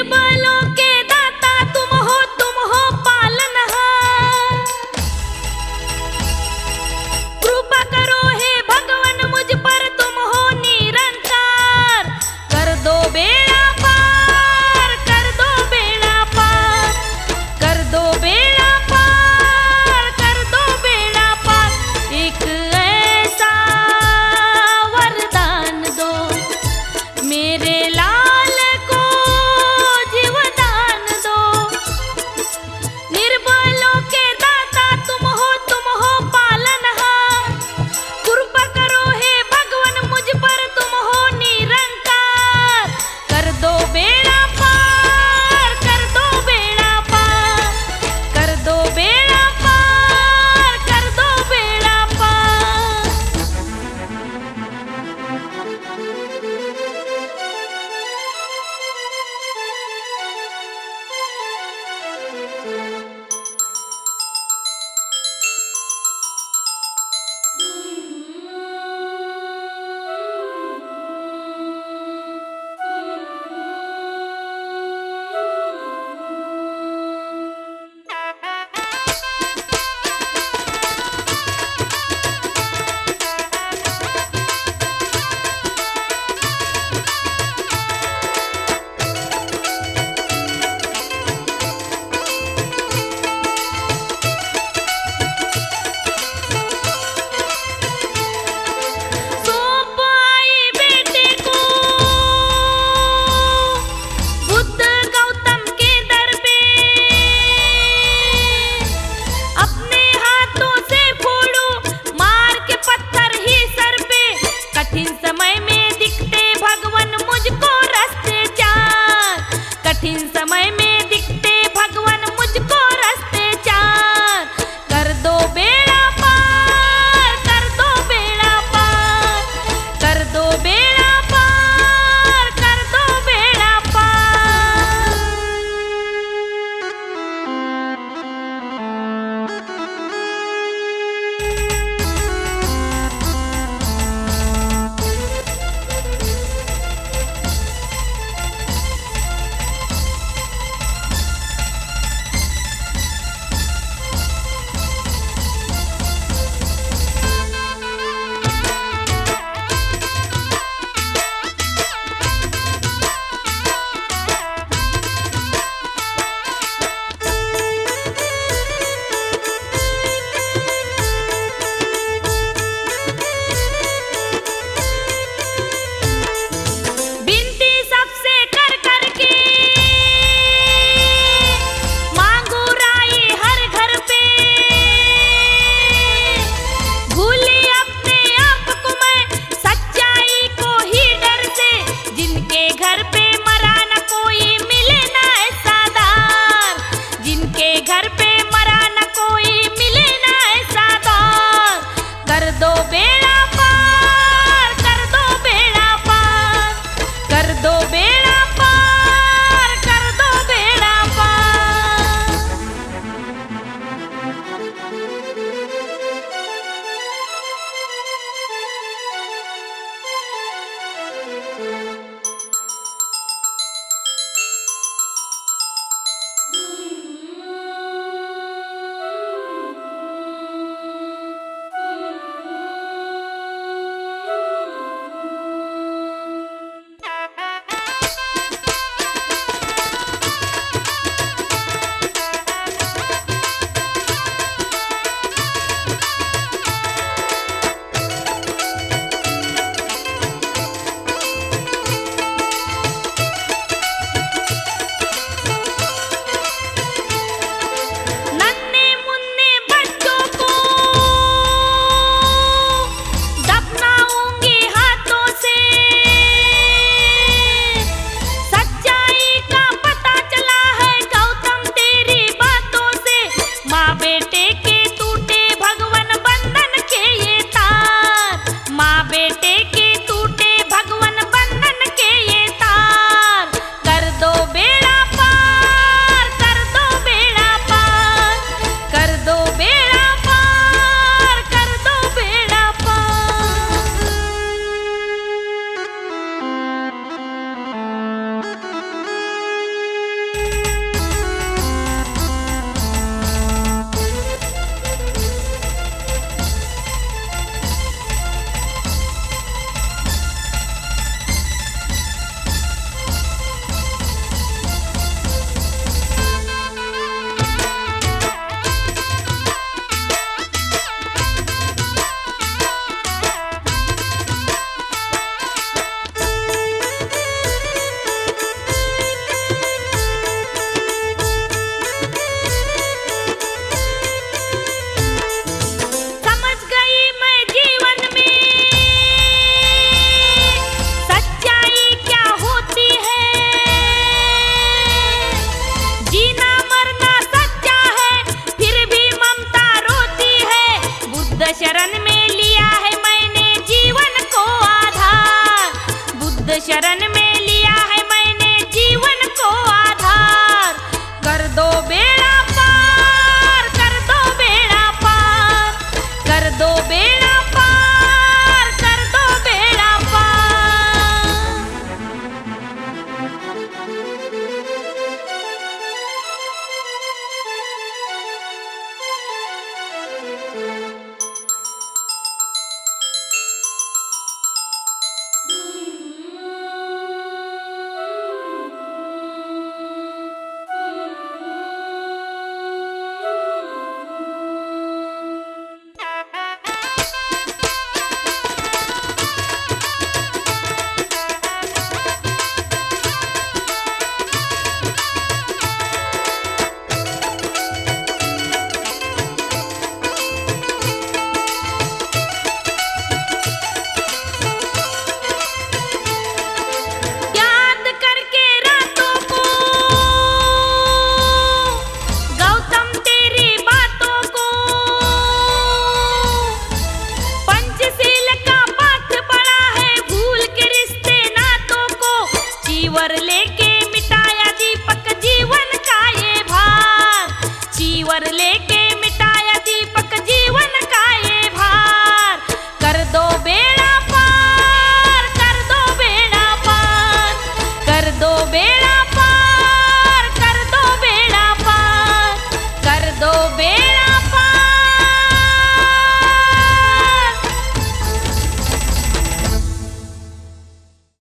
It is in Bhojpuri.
निर्बलों के दाता तुम हो पालनहार। कृपा करो हे भगवान मुझ पर तुम हो निरंकार। कर दो बेड़ा पार, कर दो बेड़ा पार, कर दो बेड़ा पार, कर दो बेड़ा पार। एक ऐसा वरदान दो मेरे लाल को जीवदान दो। निर्बलों के दाता तुम हो पालनहार। कृपा करो हे भगवान मुझ पर तुम हो निरंकार। कर दो बेड़ा पार, कर दो बेड़ा पार, कर दो बेड़ा पार, कर दो बेड़ा पार। सौंप आई बेटे को बुद्ध गौतम के दर पे। अपने हाथों से फोड़ो मार के पत्थर ही सर पे। कठिन समय में दिखते भगवान मुझको रास्ते चार। कठिन समय में